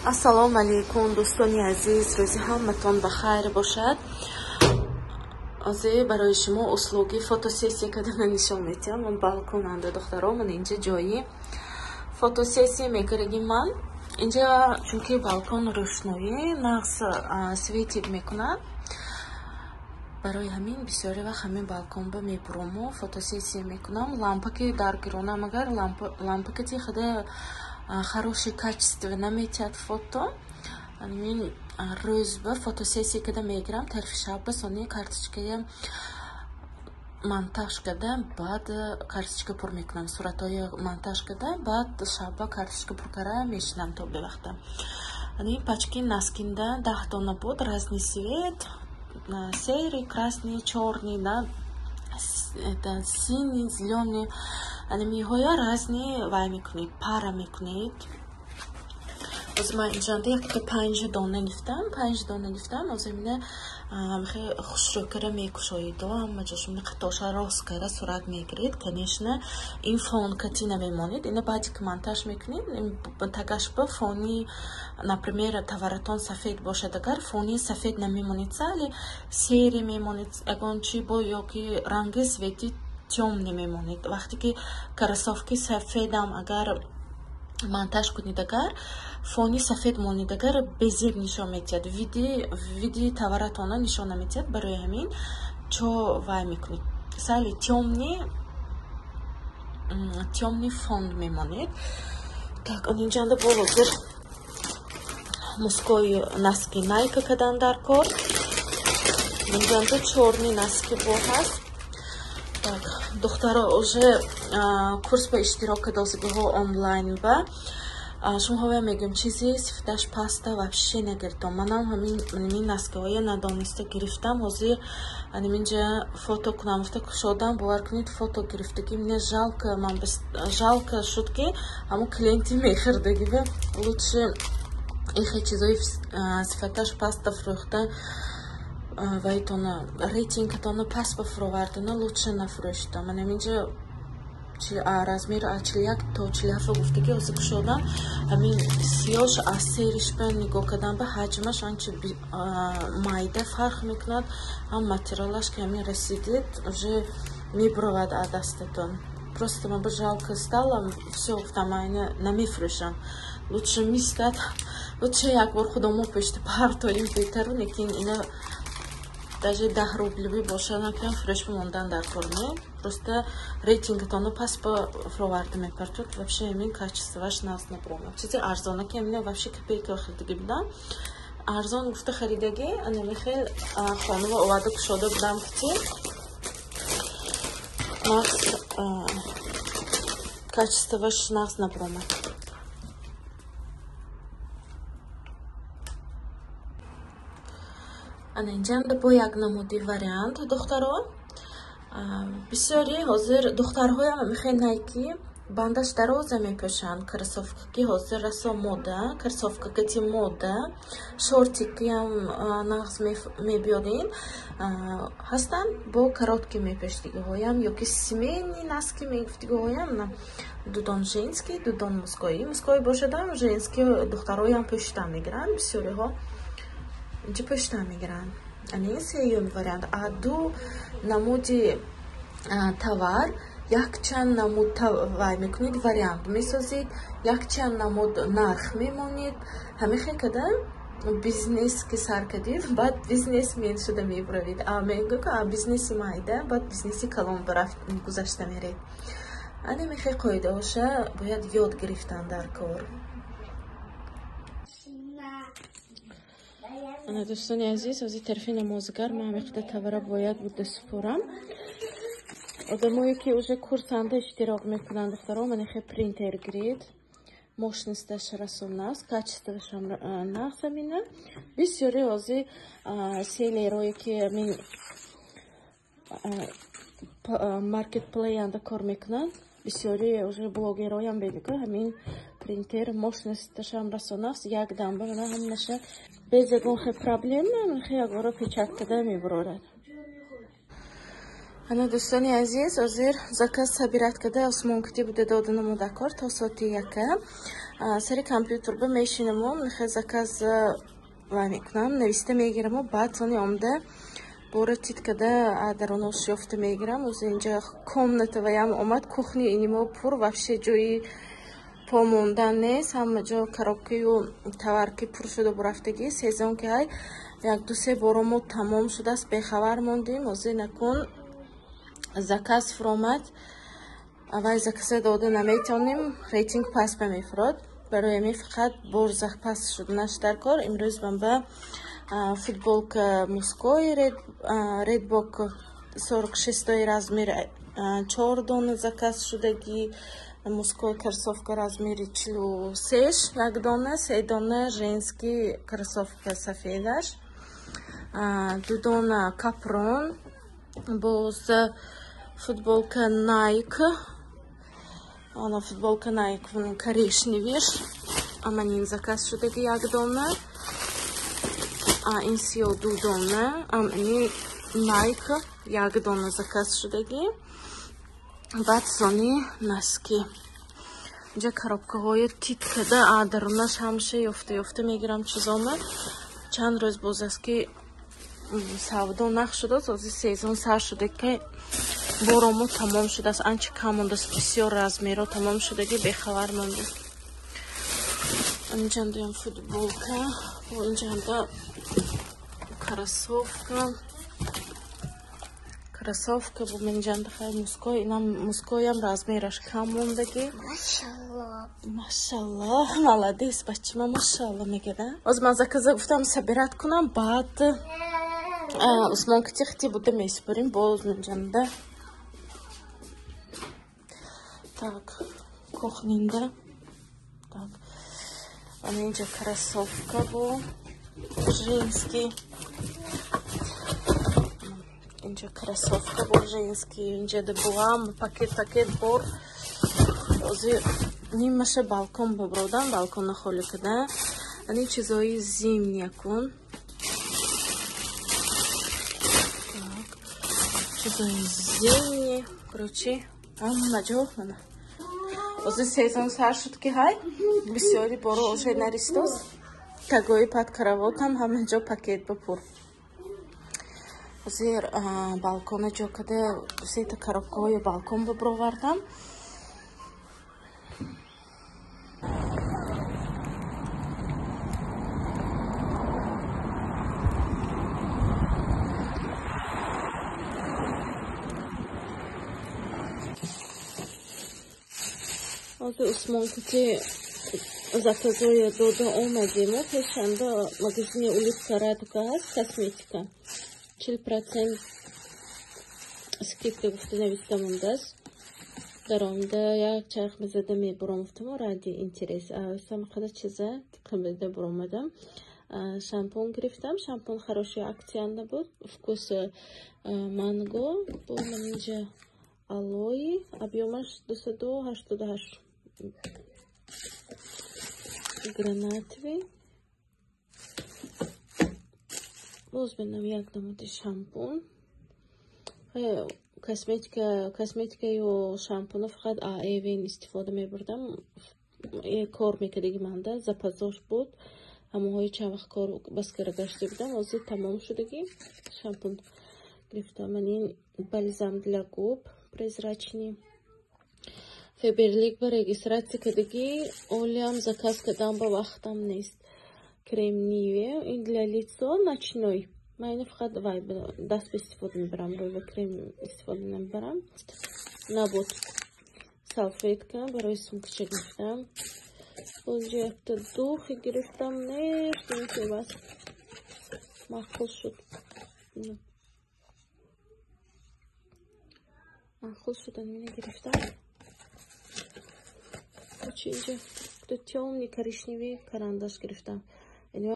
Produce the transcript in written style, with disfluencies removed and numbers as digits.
ассалому алайкум дӯстони азиз, рӯзи ҳаматон ба хайр бошад. азӣ барои шумо услуги фотосессия кардана нишон медиҳам. ман балконанда духтаро, ман инҷа ҷои фотосессия мекардагим. ман инҷа чунки балкон рӯшноӣ нағз светик мекунад, барои ҳамин бисёре вақт ҳамин балконба мебурому фотосессия мекунам. лампаки даргиронам, агар лампакати хада хорошее качество наметиад фото, ҳамин рӯзба фотосессия када мегирам. тарфи шабба сони карточкая монтаж када, баъд карточка пур мекунам, суратҳои монтаж када, баъд шабба карточка пур кара мешинам то бевақта. ҳамин пачки наскинда 10 дона буд, разный цвет, серый, красный, черный, да, это синий, зеленый, ҳоя разные вай мекунед, пара мекунед. озир ман инҷанда якка 5 дона гифтам, 5 дона гифтам. озир мина хеле хушрӯкара мекушоид, ҳама ҷош мина қатоша рост кара сурат мегиред. конечно ин фон кати намемонед, ина баъди ки монтаж мекунед тагашба фони, например таваратон сафед бошад, агар фони сафед намемонед, сали серий мемонед, ягон чи бо ёки ранги свети тёмный мемонед. вақте ки красовки сафедам агар монтаж кунед, агар фони сафед монед, агар безеб нишон метиҳад, види таваратона нишон наметиҳад. барои ҳамин чо вай мекунед, сали тёмный фон мемонед. так инҷанда бо ҳозир мускои наски найка кадан дар кор. инҷанда чорни наски бо ҳаст. так духтаро уже курс ба иштирок кардозагиҳо онлайн ба шумоҳоя мегӯем чизи сифташ паста вообще нагирифтам. манам ҳамин наскаҳоя надониста гирифтам. ҳозир инҷа фото кунам, гуфта кушодам, бовар кунед фото гирифтаги мне жалко шуд ки ҳамон клиенти мехӯрдаги. лучше ихе чизои сифаташ паста фурӯхта вайтона рейтингатона паст бафуровардана лучше нафурӯшта. ман инҷа размер 41 то 47 гуфтаги ҳозир кушодам. ҳамин сиёш аз серишба нигоҳ кардам ба ҳаҷмаш анча майда фарқ мекунад. ҳам материалаш ки ҳамин расидид уже мебуравад аз дастатон. просто ман ба жалко стало, всё гуфтам ман намефурӯшам. лучше мискад, лучше якбор худомо пешта партоим беҳтару, лекин ина даже 10 рубливи боша накунам фурӯшба мондан дар кор не. просто рейтингатоно пас ба фуроварда мепартуд. вообще ҳамин качествоваш нағз набуромад. чизи арзона ки ҳамина вообще копейка харидаги будам. арзон гуфта харидаги анами хел хонува оварда кушода будам кити нағз качествоваш нағз набуромад. инҷанда бо як намуди вариант духтаро бисёри ҳозир духтарҳоям мехоҳанд найки бандаш дароза мепӯшанд. кросовкаки ҳозир расо мода, кросовкакати мода, шортикиам нағз мебиёдин ҳастанд, бо коротки мепӯштигиҳоям ёки семейни наски мегуфтигиҳоям дудон женский, дудон мускои. мускои бошадам женский духтарҳоям пӯшида мегиранд, бисёриҳо инҷа пӯшида мегиранд. ани сеюм вариант. ду намуди тавар, якчанд намуд вай мекунед, вариант месозед, якчанд намуд нарх мемонед. ҳамихе када бизнес ки сар кардид, баъд бизнесмен шуда мебуравед. мегӯ бизнеси майда, баъд бизнеси калон гузашта меред. ани мехе қоидаоша бояд ёд гирифтан дар кор. дӯстони азиз, ҳозир тарафи намозгар ман меқдор тавара бояд буда супорам. одамое ки уже курсанда иштирок мекунанд духтаро, манихе принтер гиред, мощносташ расонас, качествошам нағз амина. бисёри ҳозир селерое ки маркетплейанда кор мекунанд, бисёри уже блогерҳоям бемекунанд. ҳамин принтер мощносташам расонас, як дамба мана ҳамнаша без ягон хел проблема манихе якбора печат када мебурорад. ана дӯстони азиз, ҳозир заказ сабират када осмонкутӣ буда дода намуда кор то соати 1. сари компютер ба мешинам мехе заказ ва мекунам нависта мегирам баъд сони омда бора титкада даронош ёфта мегирам оз инҷа комната ваям омад кухни инимо пур вообще ҷои по мондан нест ҳама ҷо коробкаю таварки пур шуда бурафтагӣ сезон ки ҳай як ду се боро мо тамом шудааст бехабар мондем озӣ накун заказ фуромад вай заказа дода наметавонем рейтинг паст мефурод барои ами фақат бор паст шуданаш дар кор имрӯз ман ба футболка мужской редбок 46 размер 4 дона заказ шудагӣ мужской кроссовка размери 46 як дона 3 дона женский кроссовка сафедаш 2 дона капрон боз футболка Nike она футболка Nike коричневиш аманин заказ шудагӣ як дона ин сиё 2 дона аманин Nike як дона заказ шудагӣ баъд сони носки инҷа коробкаҳои титкада дарунаш ҳамаша ёфта мегирам чизома чанд рӯз боз аст ки савдо нах шудааст ози сезон сар шуда ки боромо тамом шудааст анча кам мондааст бисёр размеро тамом шудагӣ бехабар мондем инҷам футболка инҷанда кроссовка бо инҷанда хай мужской инам мужскоям размераш кам мондагӣ машаллоҳ маладес бачима машаллоҳ мегада оз ман заказа гуфтам сабират кунам баъд усмон хити буда месупорим боз инҷанда так кухнинда так инҷа кроссовка бо женский инҷа кроссовка бо женский инҷа дебуам пакет бор ози нимаша балкон бобродам балконна холӣ када ани чизои зимния кун чизои зимни короче ҳама ҷо мана ози сезон сар шуд ки ҳай бисёри боро уже наристос тагои пад каравотам ҳама ҷо пакет бапур озир балкона ҷо када сета коробкаҳои балкон бобровардам озир усмон кути заказоя дода омадемо пешанда магазини улица Радуга ҳаст косметика 40% скидка гуфта нависта мондааст дар онда як чарх мезада мебурам гуфтамо ради интерес самақада чиза қабида буромадам шампун гирифтам шампун хороши аксияда буд вкус манго бо манинҷа алои объемаш 288 гранатовый боз бинам як намуди шампун косметикаю шампуна фақат аевин истифода мебурдам кор мекардаги манда запазош буд ҳамаҳои чанд вақт кор бас кара гашта будам ози тамом шудаги шампун гирифтам манин бальзам для губ прозрачный феберлик ба регистратсия кардагӣ олиам заказ кардам ба вақтам нест крем ниве ин для лицо ночной ман фақат вай даст истифода мебарам рӯй ба крем истифода намебарам набуд салфетка барои сумкача гирифтам онҷа якта духи гирифтам нестинки бас махкул шуд анмина гирифтам инҷа тёмный коричневый карандаш гирифтам